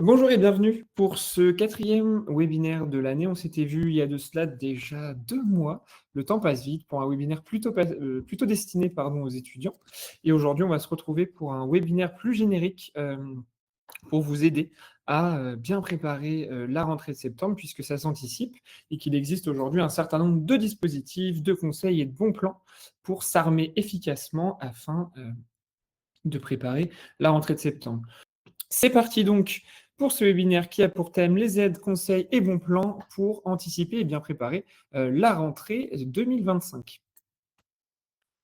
Bonjour et bienvenue pour ce 4e webinaire de l'année. On s'était vu il y a de cela déjà 2 mois. Le temps passe vite pour un webinaire plutôt destiné aux étudiants. Et aujourd'hui, on va se retrouver pour un webinaire plus générique pour vous aider à bien préparer la rentrée de septembre puisque ça s'anticipe et qu'il existe aujourd'hui un certain nombre de dispositifs, de conseils et de bons plans pour s'armer efficacement afin de préparer la rentrée de septembre. C'est parti donc pour ce webinaire qui a pour thème les aides, conseils et bons plans pour anticiper et bien préparer la rentrée 2025.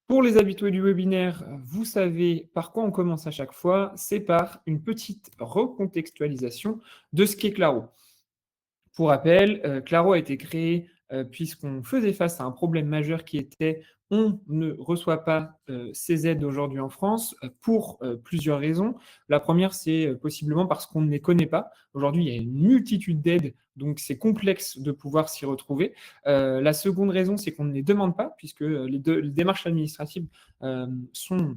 Pour les habitués du webinaire, vous savez par quoi on commence à chaque fois, c'est par une petite recontextualisation de ce qu'est Claro. Pour rappel, Claro a été créé puisqu'on faisait face à un problème majeur qui était on ne reçoit pas ces aides aujourd'hui en France pour plusieurs raisons. La première, c'est possiblement parce qu'on ne les connaît pas. Aujourd'hui, il y a une multitude d'aides, donc c'est complexe de pouvoir s'y retrouver. La seconde raison, c'est qu'on ne les demande pas, puisque les démarches administratives sont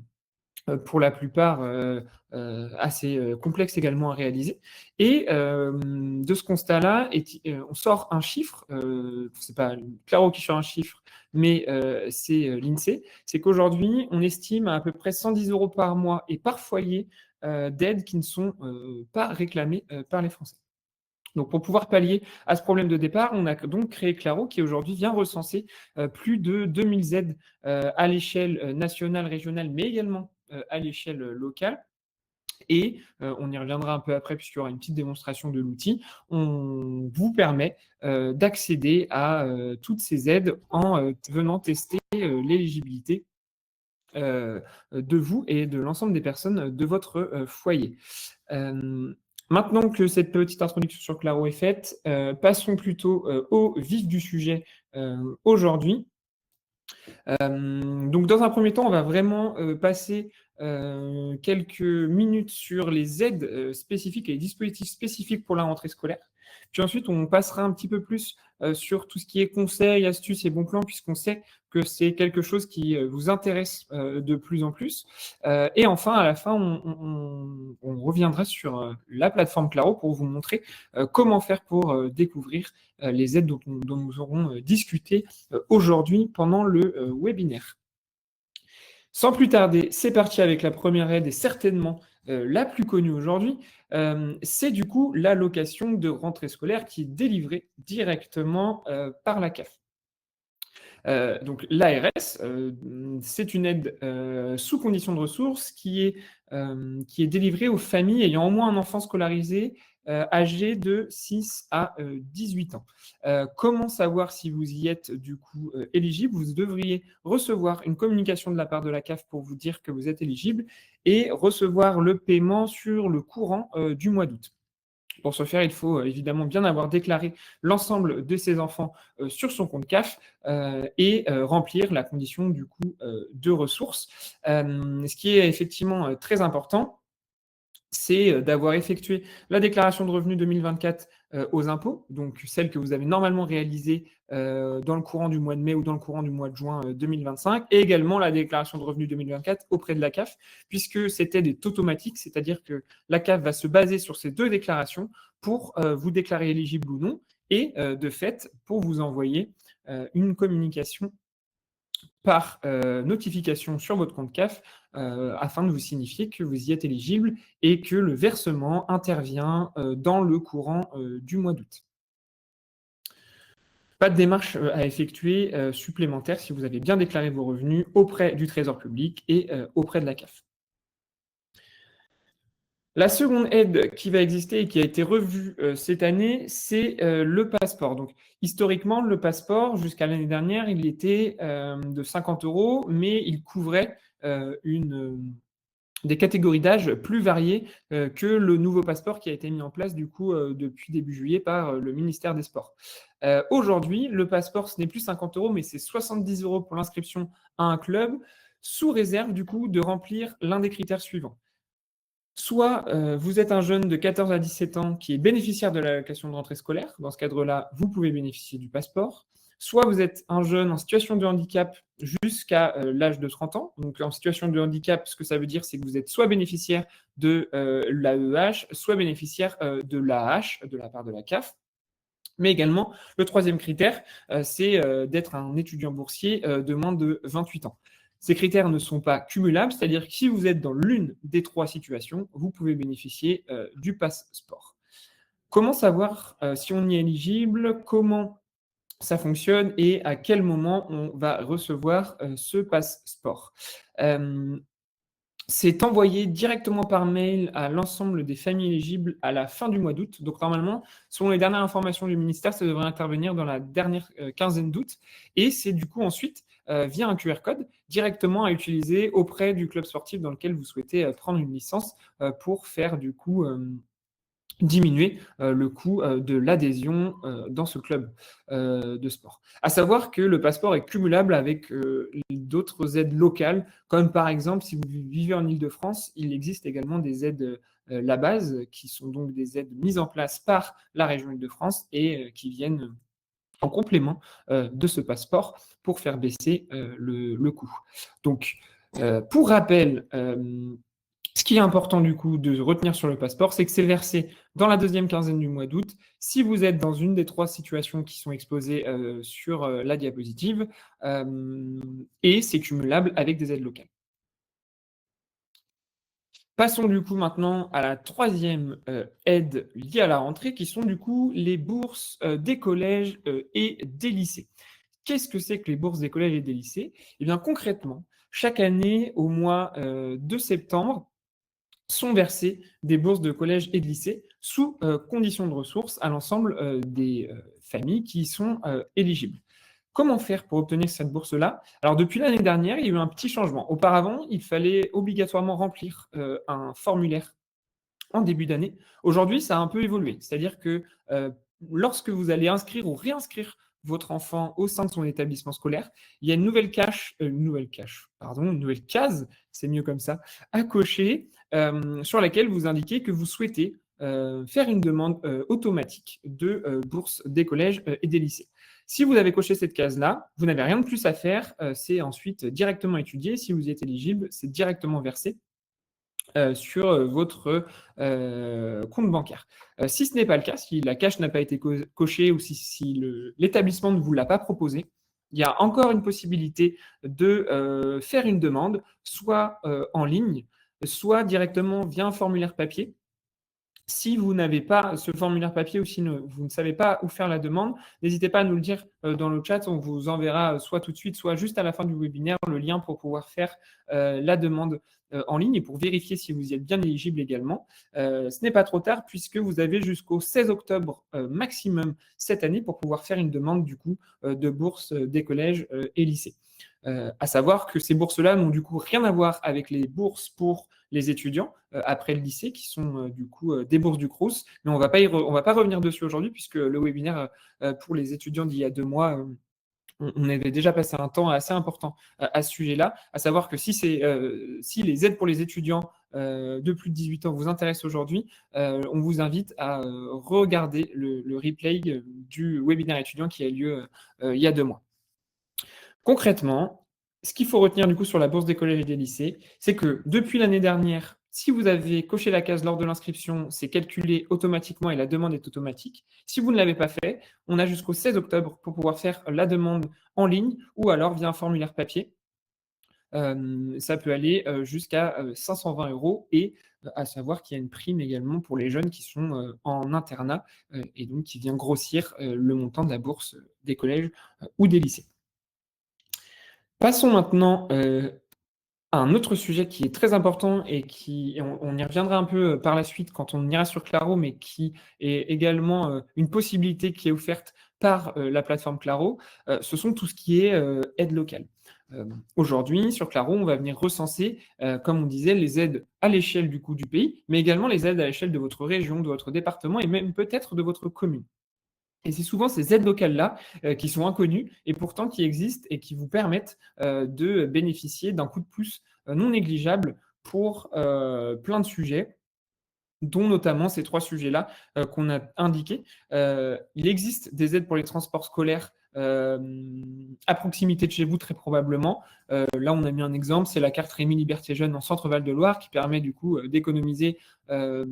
pour la plupart assez complexes également à réaliser. Et de ce constat-là, on sort un chiffre, c'est pas Claro qui sort un chiffre, mais c'est l'INSEE, c'est qu'aujourd'hui, on estime à peu près 110 € par mois et par foyer d'aides qui ne sont pas réclamées par les Français. Donc, pour pouvoir pallier à ce problème de départ, on a donc créé Claro, qui aujourd'hui vient recenser plus de 2000 aides à l'échelle nationale, régionale, mais également à l'échelle locale. Et on y reviendra un peu après, puisqu'il y aura une petite démonstration de l'outil. On vous permet d'accéder à toutes ces aides en venant tester l'éligibilité de vous et de l'ensemble des personnes de votre foyer. Maintenant que cette petite introduction sur Claro est faite, passons plutôt au vif du sujet aujourd'hui. Donc, dans un premier temps, on va vraiment passer quelques minutes sur les aides spécifiques et les dispositifs spécifiques pour la rentrée scolaire. Puis ensuite, on passera un petit peu plus sur tout ce qui est conseils, astuces et bons plans, puisqu'on sait que c'est quelque chose qui vous intéresse de plus en plus. Et enfin, à la fin, on reviendra sur la plateforme Claro pour vous montrer comment faire pour découvrir les aides dont nous aurons discuté aujourd'hui pendant le webinaire. Sans plus tarder, c'est parti avec la première aide et certainement la plus connue aujourd'hui. C'est du coup l'allocation de rentrée scolaire qui est délivrée directement par la CAF. Donc l'ARS, c'est une aide sous condition de ressources qui est délivrée aux familles ayant au moins un enfant scolarisé âgé de 6 à 18 ans. Comment savoir si vous y êtes du coup éligible? Vous devriez recevoir une communication de la part de la CAF pour vous dire que vous êtes éligible et recevoir le paiement sur le courant du mois d'août. Pour ce faire, il faut évidemment bien avoir déclaré l'ensemble de ses enfants sur son compte CAF et remplir la condition du coup de ressources. Ce qui est effectivement très important, c'est d'avoir effectué la déclaration de revenus 2024 aux impôts, donc celle que vous avez normalement réalisée dans le courant du mois de mai ou dans le courant du mois de juin 2025, et également la déclaration de revenus 2024 auprès de la CAF, puisque cette aide est automatique, c'est-à-dire que la CAF va se baser sur ces deux déclarations pour vous déclarer éligible ou non, et de fait, pour vous envoyer une communication par notification sur votre compte CAF afin de vous signifier que vous y êtes éligible et que le versement intervient dans le courant du mois d'août. Pas de démarche à effectuer supplémentaire si vous avez bien déclaré vos revenus auprès du Trésor public et auprès de la CAF. La seconde aide qui va exister et qui a été revue cette année, c'est le passeport. Donc, historiquement, le passeport, jusqu'à l'année dernière, il était de 50 €, mais il couvrait des catégories d'âge plus variées que le nouveau passeport qui a été mis en place du coup depuis début juillet par le ministère des Sports. Aujourd'hui, le passeport, ce n'est plus 50 €, mais c'est 70 € pour l'inscription à un club, sous réserve du coup de remplir l'un des critères suivants. Soit vous êtes un jeune de 14 à 17 ans qui est bénéficiaire de l'allocation de rentrée scolaire. Dans ce cadre-là, vous pouvez bénéficier du passeport. soit vous êtes un jeune en situation de handicap jusqu'à l'âge de 30 ans. Donc, en situation de handicap, ce que ça veut dire, c'est que vous êtes soit bénéficiaire de l'AEH, soit bénéficiaire de l'AH, de la part de la CAF. Mais également, le troisième critère, c'est d'être un étudiant boursier de moins de 28 ans. Ces critères ne sont pas cumulables, c'est-à-dire que si vous êtes dans l'une des trois situations, vous pouvez bénéficier du passeport. Comment savoir si on y est éligible, comment ça fonctionne et à quel moment on va recevoir ce passeport? C'est envoyé directement par mail à l'ensemble des familles éligibles à la fin du mois d'août. Donc normalement, selon les dernières informations du ministère, ça devrait intervenir dans la dernière quinzaine d'août. Et c'est du coup ensuite, via un QR code, directement à utiliser auprès du club sportif dans lequel vous souhaitez prendre une licence pour faire du coup diminuer le coût de l'adhésion dans ce club de sport. À savoir que le passeport est cumulable avec d'autres aides locales, comme par exemple si vous vivez en Île-de-France, il existe également des aides la base, qui sont donc des aides mises en place par la région Île-de-France et qui viennent en complément de ce passeport pour faire baisser le coût. Donc, pour rappel, ce qui est important du coup de retenir sur le passeport, c'est que c'est versé dans la deuxième quinzaine du mois d'août. Si vous êtes dans une des trois situations qui sont exposées sur la diapositive, et c'est cumulable avec des aides locales. Passons du coup maintenant à la troisième aide liée à la rentrée, qui sont du coup les bourses des collèges et des lycées. Qu'est-ce que c'est que les bourses des collèges et des lycées? Eh bien concrètement, chaque année au mois de septembre, sont versées des bourses de collège et de lycée sous conditions de ressources à l'ensemble des familles qui y sont éligibles. Comment faire pour obtenir cette bourse-là? Alors, depuis l'année dernière, il y a eu un petit changement. Auparavant, il fallait obligatoirement remplir un formulaire en début d'année. Aujourd'hui, ça a un peu évolué. C'est-à-dire que lorsque vous allez inscrire ou réinscrire votre enfant au sein de son établissement scolaire, il y a une nouvelle case, c'est mieux comme ça, à cocher, sur laquelle vous indiquez que vous souhaitez faire une demande automatique de bourse des collèges et des lycées. Si vous avez coché cette case-là, vous n'avez rien de plus à faire, c'est ensuite directement étudié. Si vous y êtes éligible, c'est directement versé sur votre compte bancaire. Si ce n'est pas le cas, si la cache n'a pas été cochée ou si l'établissement ne vous l'a pas proposé, il y a encore une possibilité de faire une demande, soit en ligne, soit directement via un formulaire papier. Si vous n'avez pas ce formulaire papier ou si vous ne savez pas où faire la demande, n'hésitez pas à nous le dire dans le chat. On vous enverra soit tout de suite, soit juste à la fin du webinaire, le lien pour pouvoir faire la demande en ligne et pour vérifier si vous y êtes bien éligible également. Ce n'est pas trop tard puisque vous avez jusqu'au 16 octobre maximum cette année pour pouvoir faire une demande du coup de bourse des collèges et lycées. À savoir que ces bourses-là n'ont du coup rien à voir avec les bourses pour les étudiants après le lycée, qui sont du coup des bourses du Crous. Mais on va pas revenir dessus aujourd'hui, puisque le webinaire pour les étudiants d'il y a 2 mois, on avait déjà passé un temps assez important à ce sujet-là, à savoir que si les aides pour les étudiants de plus de 18 ans vous intéressent aujourd'hui, on vous invite à regarder le replay du webinaire étudiant qui a lieu il y a 2 mois. Concrètement, ce qu'il faut retenir du coup sur la bourse des collèges et des lycées, c'est que depuis l'année dernière, si vous avez coché la case lors de l'inscription, c'est calculé automatiquement et la demande est automatique. Si vous ne l'avez pas fait, on a jusqu'au 16 octobre pour pouvoir faire la demande en ligne ou alors via un formulaire papier. Ça peut aller jusqu'à 520 € et à savoir qu'il y a une prime également pour les jeunes qui sont en internat et donc qui vient grossir le montant de la bourse des collèges ou des lycées. Passons maintenant à un autre sujet qui est très important et on y reviendra un peu par la suite quand on ira sur Claro, mais qui est également une possibilité qui est offerte par la plateforme Claro, ce sont tout ce qui est aide locale. Aujourd'hui, sur Claro, on va venir recenser, comme on disait, les aides à l'échelle du coup du pays, mais également les aides à l'échelle de votre région, de votre département et même peut-être de votre commune. Et c'est souvent ces aides locales-là qui sont inconnues et pourtant qui existent et qui vous permettent de bénéficier d'un coup de pouce non négligeable pour plein de sujets, dont notamment ces 3 sujets-là qu'on a indiqués. Il existe des aides pour les transports scolaires à proximité de chez vous, très probablement. Là, on a mis un exemple, c'est la carte Rémi Liberté Jeune en Centre-Val de Loire qui permet du coup d'économiser, de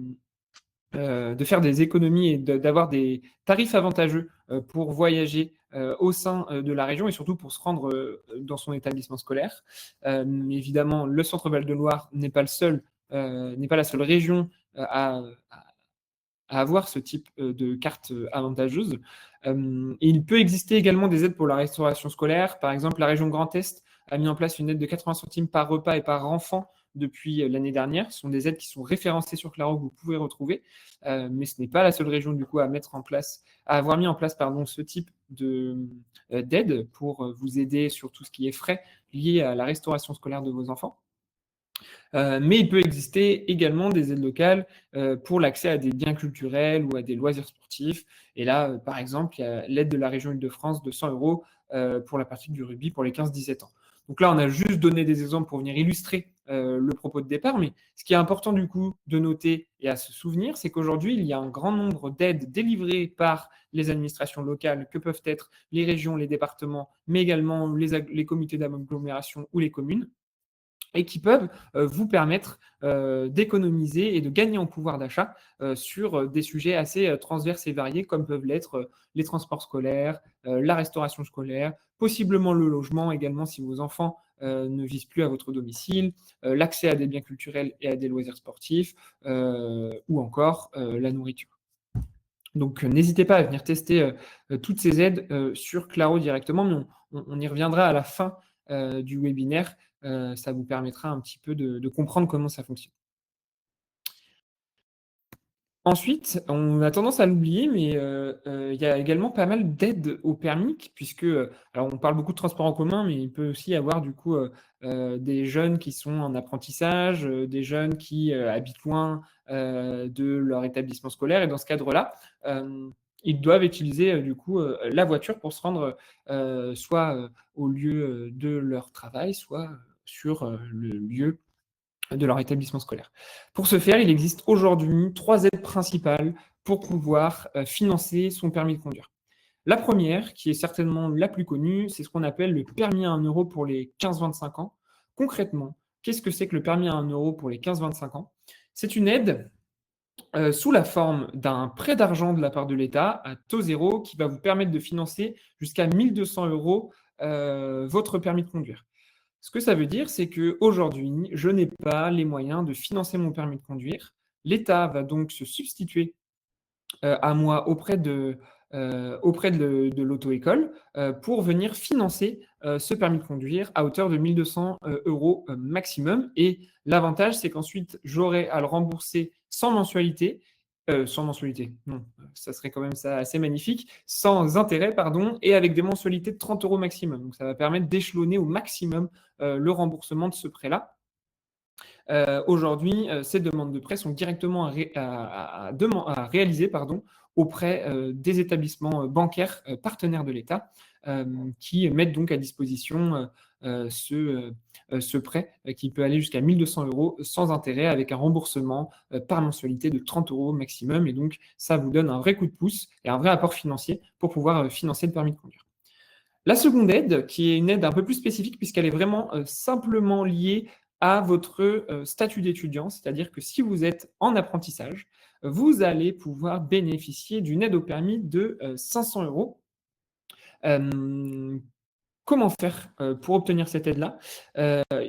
faire des économies et d'avoir des tarifs avantageux pour voyager au sein de la région et surtout pour se rendre dans son établissement scolaire. Évidemment, le Centre Val de Loire n'est pas la seule région à avoir ce type de carte avantageuse. Il peut exister également des aides pour la restauration scolaire. Par exemple, la région Grand Est a mis en place une aide de 80 centimes par repas et par enfant depuis l'année dernière. Ce sont des aides qui sont référencées sur Claro que vous pouvez retrouver, mais ce n'est pas la seule région du coup à avoir mis en place ce type d'aide pour vous aider sur tout ce qui est frais liés à la restauration scolaire de vos enfants. Mais il peut exister également des aides locales pour l'accès à des biens culturels ou à des loisirs sportifs. Et là, par exemple, il y a l'aide de la région Île-de-France de 100 € pour la pratique du rugby pour les 15-17 ans. Donc là, on a juste donné des exemples pour venir illustrer le propos de départ, mais ce qui est important du coup de noter et à se souvenir, c'est qu'aujourd'hui, il y a un grand nombre d'aides délivrées par les administrations locales, que peuvent être les régions, les départements, mais également les comités d'agglomération ou les communes, et qui peuvent vous permettre d'économiser et de gagner en pouvoir d'achat sur des sujets assez transverses et variés, comme peuvent l'être les transports scolaires, la restauration scolaire, possiblement le logement également si vos enfants ne vivent plus à votre domicile, l'accès à des biens culturels et à des loisirs sportifs, ou encore la nourriture. Donc, n'hésitez pas à venir tester toutes ces aides sur Claro directement, mais on y reviendra à la fin du webinaire. Ça vous permettra un petit peu de comprendre comment ça fonctionne. Ensuite, on a tendance à l'oublier, mais il y a également pas mal d'aides au permis, puisque, alors on parle beaucoup de transport en commun, mais il peut aussi y avoir du coup des jeunes qui sont en apprentissage, des jeunes qui habitent loin de leur établissement scolaire. Et dans ce cadre-là, ils doivent utiliser du coup la voiture pour se rendre soit au lieu de leur travail, soit sur le lieu de leur établissement scolaire. Pour ce faire, il existe aujourd'hui 3 aides principales pour pouvoir financer son permis de conduire. La première, qui est certainement la plus connue, c'est ce qu'on appelle le permis à 1 € pour les 15-25 ans. Concrètement, qu'est-ce que c'est que le permis à 1 € pour les 15-25 ans? C'est une aide sous la forme d'un prêt d'argent de la part de l'État à taux zéro qui va vous permettre de financer jusqu'à 1 200 € votre permis de conduire. Ce que ça veut dire, c'est qu'aujourd'hui, je n'ai pas les moyens de financer mon permis de conduire. L'État va donc se substituer à moi auprès de l'auto-école pour venir financer ce permis de conduire à hauteur de 1 200 € maximum. Et l'avantage, c'est qu'ensuite, j'aurai à le rembourser sans mensualité, non, ça serait quand même ça assez magnifique, sans intérêt, pardon, et avec des mensualités de 30 € maximum. Donc ça va permettre d'échelonner au maximum le remboursement de ce prêt-là. Aujourd'hui, ces demandes de prêt sont directement à réaliser auprès des établissements bancaires partenaires de l'État qui mettent donc à disposition ce prêt qui peut aller jusqu'à 1 200 € sans intérêt avec un remboursement par mensualité de 30 € maximum. Et donc, ça vous donne un vrai coup de pouce et un vrai apport financier pour pouvoir financer le permis de conduire. La seconde aide, qui est une aide un peu plus spécifique puisqu'elle est vraiment simplement liée à votre statut d'étudiant, c'est-à-dire que si vous êtes en apprentissage, vous allez pouvoir bénéficier d'une aide au permis de 500 €. Comment faire pour obtenir cette aide-là?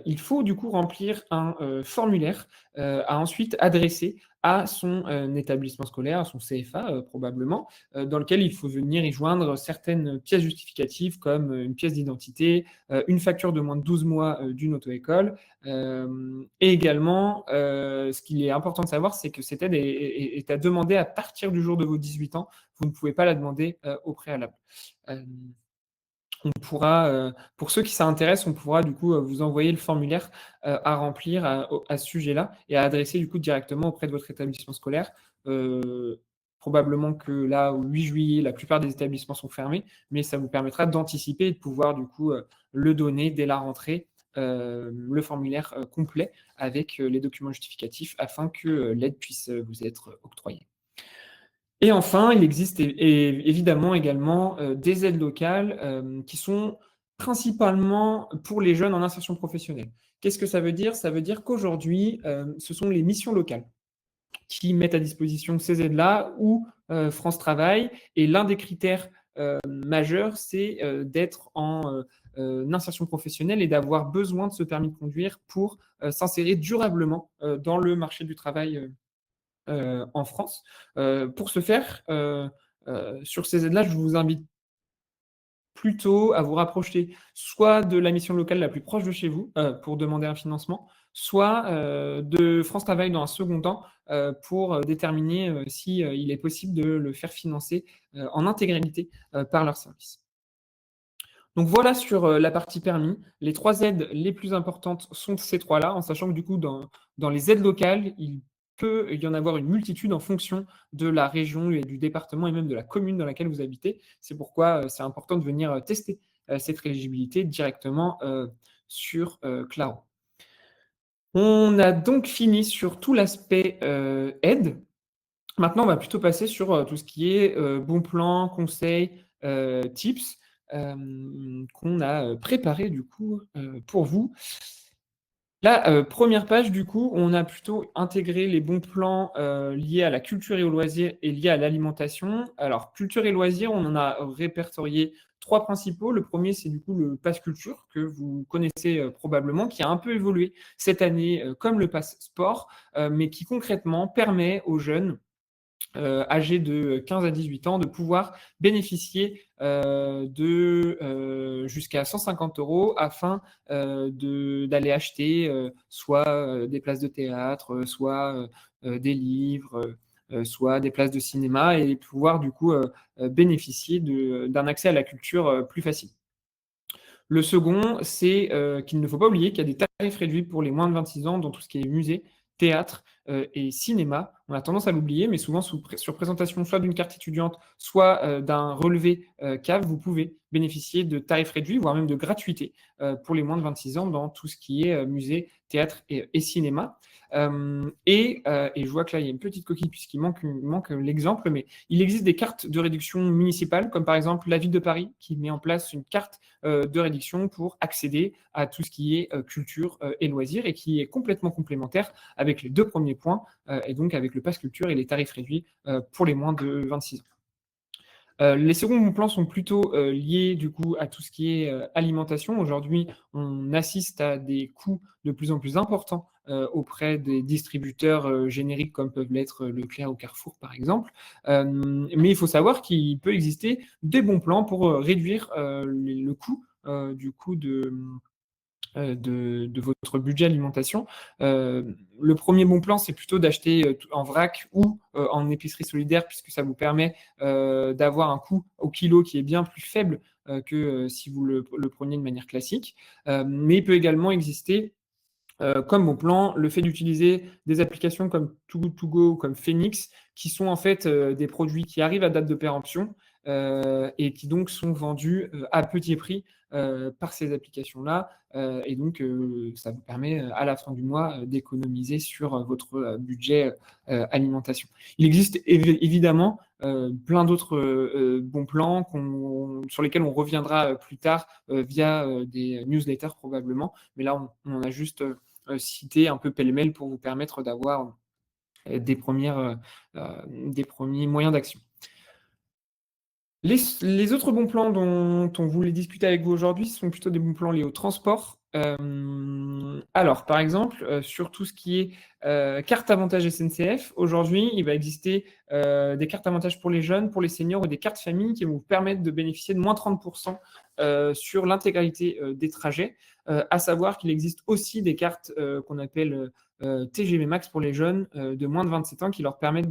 Il faut du coup remplir un formulaire à ensuite adresser à son établissement scolaire, à son CFA probablement, dans lequel il faut venir y joindre certaines pièces justificatives comme une pièce d'identité, une facture de moins de 12 mois d'une auto-école. Et également, ce qu'il est important de savoir, c'est que cette aide est à demander à partir du jour de vos 18 ans. Vous ne pouvez pas la demander au préalable. On pourra, pour ceux qui s'intéressent, on pourra du coup vous envoyer le formulaire à remplir à ce sujet-là et à adresser du coup directement auprès de votre établissement scolaire. Probablement que là, au 8 juillet, la plupart des établissements sont fermés, mais ça vous permettra d'anticiper et de pouvoir du coup le donner dès la rentrée, le formulaire complet avec les documents justificatifs afin que l'aide puisse vous être octroyée. Et enfin, il existe évidemment également des aides locales qui sont principalement pour les jeunes en insertion professionnelle. Qu'est-ce que ça veut dire? Ça veut dire qu'aujourd'hui, ce sont les missions locales qui mettent à disposition ces aides-là ou France Travail. Et l'un des critères majeurs, c'est d'être en insertion professionnelle et d'avoir besoin de ce permis de conduire pour s'insérer durablement dans le marché du travail en France. Pour ce faire, sur ces aides-là, je vous invite plutôt à vous rapprocher soit de la mission locale la plus proche de chez vous pour demander un financement, soit de France Travail dans un second temps pour déterminer si il est possible de le faire financer en intégralité par leur service. Donc voilà sur la partie permis. Les 3 aides les plus importantes sont ces 3-là, en sachant que du coup, dans les aides locales, il peut y en avoir une multitude en fonction de la région et du département et même de la commune dans laquelle vous habitez. C'est pourquoi c'est important de venir tester cette éligibilité directement sur Claro. On a donc fini sur tout l'aspect aide. Maintenant, on va plutôt passer sur tout ce qui est bons plans, conseils, tips qu'on a préparé du coup pour vous. La première page, du coup, on a plutôt intégré les bons plans liés à la culture et aux loisirs et liés à l'alimentation. Alors, culture et loisirs, on en a répertorié 3 principaux. Le premier, c'est du coup le pass culture que vous connaissez probablement, qui a un peu évolué cette année comme le pass sport, mais qui concrètement permet aux jeunes âgés de 15 à 18 ans de pouvoir bénéficier de jusqu'à 150 € afin d'aller acheter soit des places de théâtre, soit des livres, soit des places de cinéma et pouvoir du coup bénéficier d'un accès à la culture plus facile. Le second, c'est qu'il ne faut pas oublier qu'il y a des tarifs réduits pour les moins de 26 ans dans tout ce qui est musée, théâtre et cinéma. On a tendance à l'oublier, mais souvent sur présentation soit d'une carte étudiante, soit d'un relevé CAF, vous pouvez bénéficier de tarifs réduits, voire même de gratuité pour les moins de 26 ans dans tout ce qui est musée, théâtre et cinéma. Et je vois que là, il y a une petite coquille puisqu'il manque l'exemple, mais il existe des cartes de réduction municipales, comme par exemple la ville de Paris qui met en place une carte de réduction pour accéder à tout ce qui est culture et loisirs et qui est complètement complémentaire avec les 2 premiers points et donc avec le pass culture et les tarifs réduits pour les moins de 26 ans. Les seconds bons plans sont plutôt liés du coup à tout ce qui est alimentation. Aujourd'hui, on assiste à des coûts de plus en plus importants auprès des distributeurs génériques comme peuvent l'être Leclerc ou Carrefour par exemple. Mais il faut savoir qu'il peut exister des bons plans pour réduire le coût du coup de votre budget alimentation. Le premier bon plan, c'est plutôt d'acheter en vrac ou en épicerie solidaire, puisque ça vous permet d'avoir un coût au kilo qui est bien plus faible que si vous le preniez de manière classique. Mais il peut également exister comme bon plan, le fait d'utiliser des applications comme Too Good To Go, comme Phoenix, qui sont en fait des produits qui arrivent à date de péremption et qui donc sont vendus à petit prix par ces applications-là. Et donc, ça vous permet à la fin du mois d'économiser sur votre budget alimentation. Il existe évidemment plein d'autres bons plans sur lesquels on reviendra plus tard via des newsletters probablement. Mais là, on a juste citer un peu pêle-mêle pour vous permettre d'avoir des premiers moyens d'action. Les autres bons plans dont on voulait discuter avec vous aujourd'hui sont plutôt des bons plans liés au transport. Alors, par exemple, sur tout ce qui est carte avantage SNCF, aujourd'hui, il va exister des cartes avantages pour les jeunes, pour les seniors ou des cartes famille qui vont vous permettre de bénéficier de moins 30% sur l'intégralité des trajets. À savoir qu'il existe aussi des cartes qu'on appelle TGV Max pour les jeunes de moins de 27 ans qui leur permettent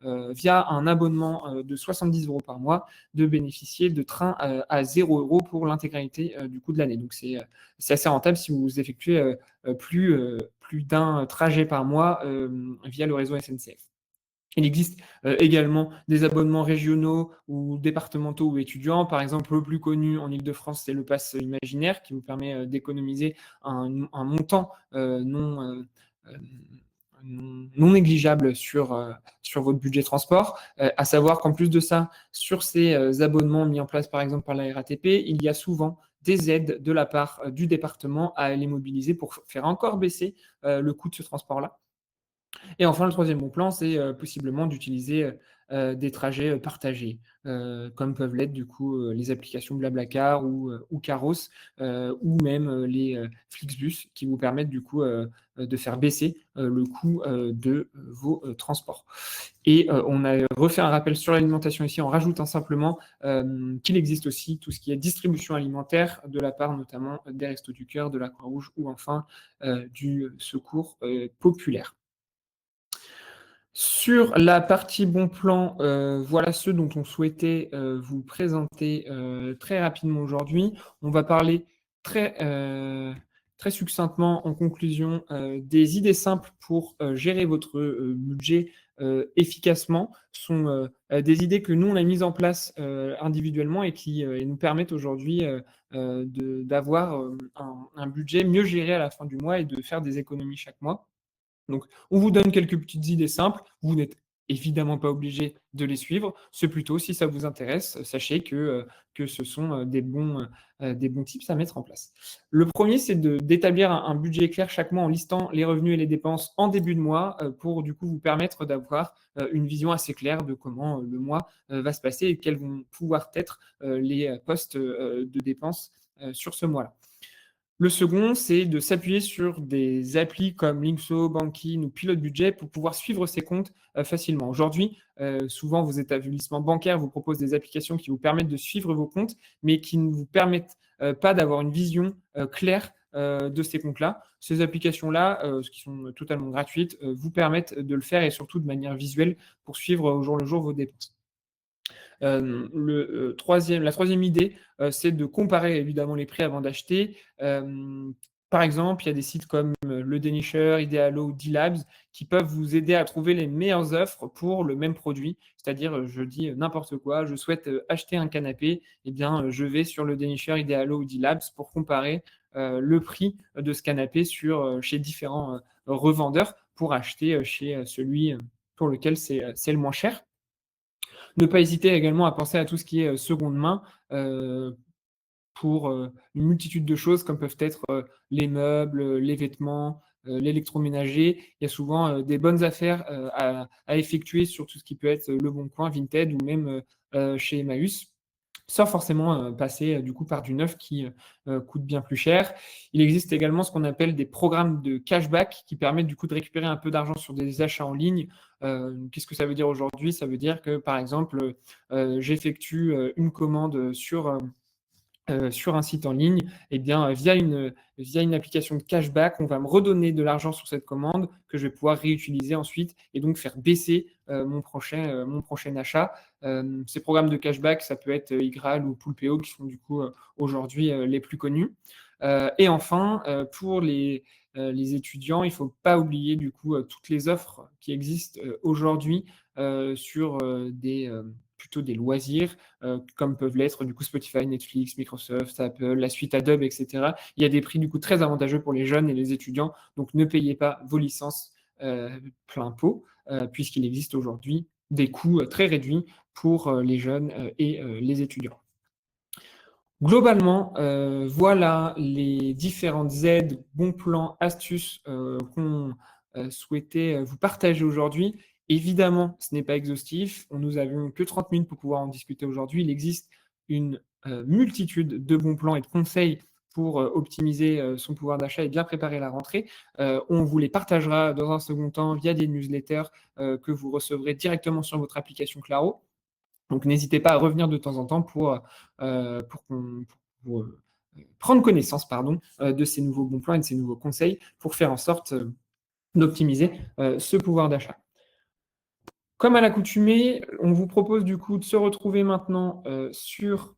via un abonnement de 70 € par mois, de bénéficier de trains à 0 € pour l'intégralité du coût de l'année. Donc, c'est assez rentable si vous effectuez plus d'un trajet par mois via le réseau SNCF. Il existe également des abonnements régionaux ou départementaux ou étudiants. Par exemple, le plus connu en Ile-de-France, c'est le Pass Imaginaire qui vous permet d'économiser un montant non non négligeable sur votre budget transport, à savoir qu'en plus de ça, sur ces abonnements mis en place par exemple par la RATP, il y a souvent des aides de la part du département à les mobiliser pour faire encore baisser le coût de ce transport-là. Et enfin, le troisième bon plan, c'est possiblement d'utiliser des trajets partagés, comme peuvent l'être du coup les applications Blablacar ou Caros, ou même les Flixbus, qui vous permettent du coup de faire baisser le coût de vos transports. Et on a refait un rappel sur l'alimentation ici en rajoutant simplement qu'il existe aussi tout ce qui est distribution alimentaire de la part notamment des Restos du Cœur, de la Croix-Rouge ou enfin du Secours populaire. Sur la partie bon plan, voilà ce dont on souhaitait vous présenter très rapidement aujourd'hui. On va parler très, très succinctement en conclusion des idées simples pour gérer votre budget efficacement. Ce sont des idées que nous, on a mises en place individuellement et qui nous permettent aujourd'hui d'avoir un budget mieux géré à la fin du mois et de faire des économies chaque mois. Donc, on vous donne quelques petites idées simples. Vous n'êtes évidemment pas obligé de les suivre. C'est plutôt, si ça vous intéresse, sachez que ce sont des bons tips à mettre en place. Le premier, c'est d'établir un budget clair chaque mois en listant les revenus et les dépenses en début de mois pour du coup vous permettre d'avoir une vision assez claire de comment le mois va se passer et quels vont pouvoir être les postes de dépenses sur ce mois-là. Le second, c'est de s'appuyer sur des applis comme Linkso, Bankin ou Pilote Budget pour pouvoir suivre ses comptes facilement. Aujourd'hui, souvent vos établissements bancaires vous proposent des applications qui vous permettent de suivre vos comptes, mais qui ne vous permettent pas d'avoir une vision claire de ces comptes-là. Ces applications-là, qui sont totalement gratuites, vous permettent de le faire et surtout de manière visuelle pour suivre au jour le jour vos dépenses. La troisième idée, c'est de comparer évidemment les prix avant d'acheter. Par exemple, il y a des sites comme Le Dénicheur, Idealo ou D-Labs qui peuvent vous aider à trouver les meilleures offres pour le même produit. C'est-à-dire, je dis n'importe quoi, je souhaite acheter un canapé, eh bien, je vais sur Le Dénicheur, Idealo ou D-Labs pour comparer le prix de ce canapé chez différents revendeurs pour acheter chez celui pour lequel c'est le moins cher. Ne pas hésiter également à penser à tout ce qui est seconde main pour une multitude de choses comme peuvent être les meubles, les vêtements, l'électroménager. Il y a souvent des bonnes affaires à effectuer sur tout ce qui peut être Le Bon Coin, Vinted ou même chez Emmaüs, sans forcément passer du coup par du neuf qui coûte bien plus cher. Il existe également ce qu'on appelle des programmes de cashback qui permettent du coup de récupérer un peu d'argent sur des achats en ligne. Qu'est-ce que ça veut dire aujourd'hui? Ça veut dire que par exemple, j'effectue une commande sur un site en ligne, eh bien, via une application de cashback, on va me redonner de l'argent sur cette commande que je vais pouvoir réutiliser ensuite et donc faire baisser mon prochain achat. Ces programmes de cashback, ça peut être Igral ou Poolpeo qui sont du coup aujourd'hui les plus connus. Et enfin, pour les étudiants, il ne faut pas oublier du coup toutes les offres qui existent aujourd'hui sur plutôt des loisirs, comme peuvent l'être du coup Spotify, Netflix, Microsoft, Apple, la suite Adobe, etc. Il y a des prix du coup très avantageux pour les jeunes et les étudiants, donc ne payez pas vos licences plein pot, puisqu'il existe aujourd'hui des coûts très réduits pour les jeunes et les étudiants. Globalement, voilà les différentes aides, bons plans, astuces qu'on souhaitait vous partager aujourd'hui. Évidemment, ce n'est pas exhaustif. Nous n'avions que 30 minutes pour pouvoir en discuter aujourd'hui. Il existe une multitude de bons plans et de conseils pour optimiser son pouvoir d'achat et bien préparer la rentrée. On vous les partagera dans un second temps via des newsletters que vous recevrez directement sur votre application Claro. Donc n'hésitez pas à revenir de temps en temps pour prendre connaissance de ces nouveaux bons plans et de ces nouveaux conseils pour faire en sorte d'optimiser ce pouvoir d'achat. Comme à l'accoutumée, on vous propose du coup de se retrouver maintenant sur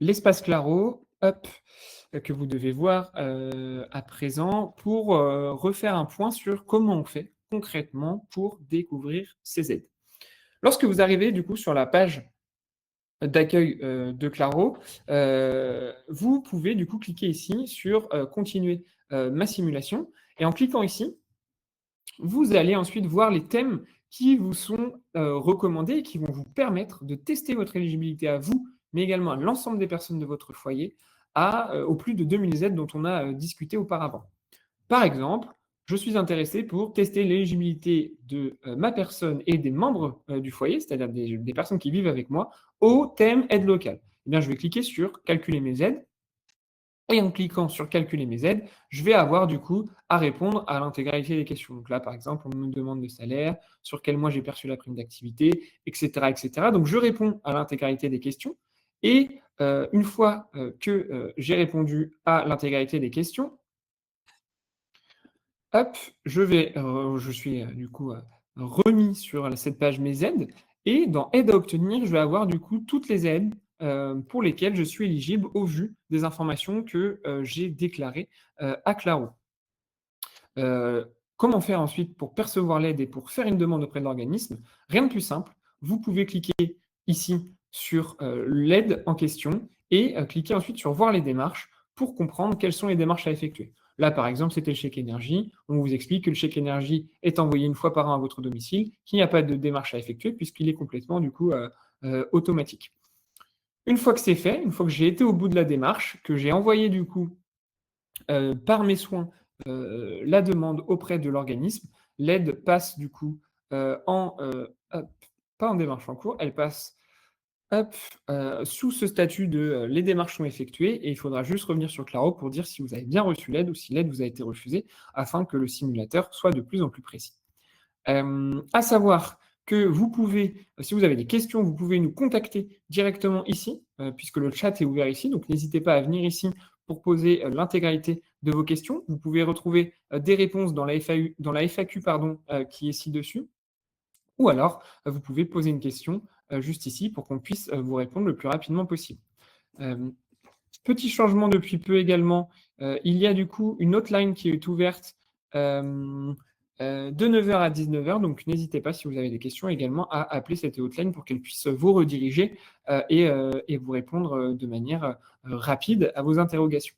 l'espace Claro, que vous devez voir à présent pour refaire un point sur comment on fait concrètement pour découvrir ces aides. Lorsque vous arrivez du coup sur la page d'accueil de Claro, vous pouvez du coup cliquer ici sur continuer ma simulation et en cliquant ici, vous allez ensuite voir les thèmes qui vous sont recommandés et qui vont vous permettre de tester votre éligibilité à vous, mais également à l'ensemble des personnes de votre foyer, aux plus de 2000 aides dont on a discuté auparavant. Par exemple, je suis intéressé pour tester l'éligibilité de ma personne et des membres du foyer, c'est-à-dire des personnes qui vivent avec moi, au thème aide locale. Eh bien, je vais cliquer sur calculer mes aides. Et en cliquant sur calculer mes aides, je vais avoir du coup à répondre à l'intégralité des questions. Donc là, par exemple, on me demande le salaire, sur quel mois j'ai perçu la prime d'activité, etc., etc. Donc je réponds à l'intégralité des questions. Et une fois que j'ai répondu à l'intégralité des questions, hop, je suis du coup remis sur cette page Mes aides. Et dans Aides à obtenir, je vais avoir du coup toutes les aides pour lesquelles je suis éligible au vu des informations que j'ai déclarées à Claro. Euh, Comment faire ensuite pour percevoir l'aide et pour faire une demande auprès de l'organisme? Rien de plus simple. Vous pouvez cliquer ici sur l'aide en question et cliquer ensuite sur voir les démarches pour comprendre quelles sont les démarches à effectuer. Là, par exemple, c'était le chèque énergie. On vous explique que le chèque énergie est envoyé une fois par an à votre domicile, qu'il n'y a pas de démarche à effectuer puisqu'il est complètement du coup automatique. Une fois que c'est fait, une fois que j'ai été au bout de la démarche, que j'ai envoyé du coup par mes soins la demande auprès de l'organisme, l'aide passe du coup pas en démarche en cours, elle passe hop, sous ce statut de les démarches sont effectuées et il faudra juste revenir sur Claro pour dire si vous avez bien reçu l'aide ou si l'aide vous a été refusée afin que le simulateur soit de plus en plus précis. À savoir que vous pouvez, si vous avez des questions, vous pouvez nous contacter directement ici, puisque le chat est ouvert ici. Donc, n'hésitez pas à venir ici pour poser l'intégralité de vos questions. Vous pouvez retrouver des réponses dans la FAQ qui est ci-dessus. Ou alors, vous pouvez poser une question juste ici pour qu'on puisse vous répondre le plus rapidement possible. Petit changement depuis peu également, il y a du coup une hotline qui est ouverte de 9h à 19h, donc n'hésitez pas si vous avez des questions également à appeler cette hotline pour qu'elle puisse vous rediriger et vous répondre de manière rapide à vos interrogations.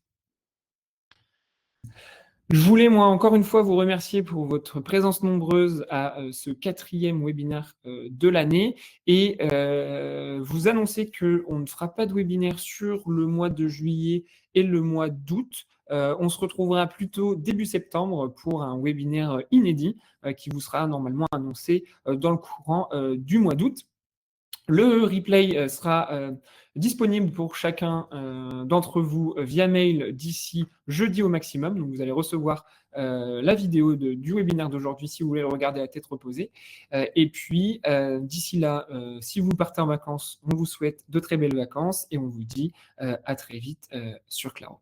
Je voulais, moi, encore une fois, vous remercier pour votre présence nombreuse à ce 4e webinaire de l'année et vous annoncer qu'on ne fera pas de webinaire sur le mois de juillet et le mois d'août. On se retrouvera plutôt début septembre pour un webinaire inédit qui vous sera normalement annoncé dans le courant du mois d'août. Le replay sera disponible pour chacun d'entre vous via mail d'ici jeudi au maximum. Donc, vous allez recevoir la vidéo du webinaire d'aujourd'hui si vous voulez le regarder à tête reposée. Et puis, d'ici là, si vous partez en vacances, on vous souhaite de très belles vacances et on vous dit à très vite sur Claro.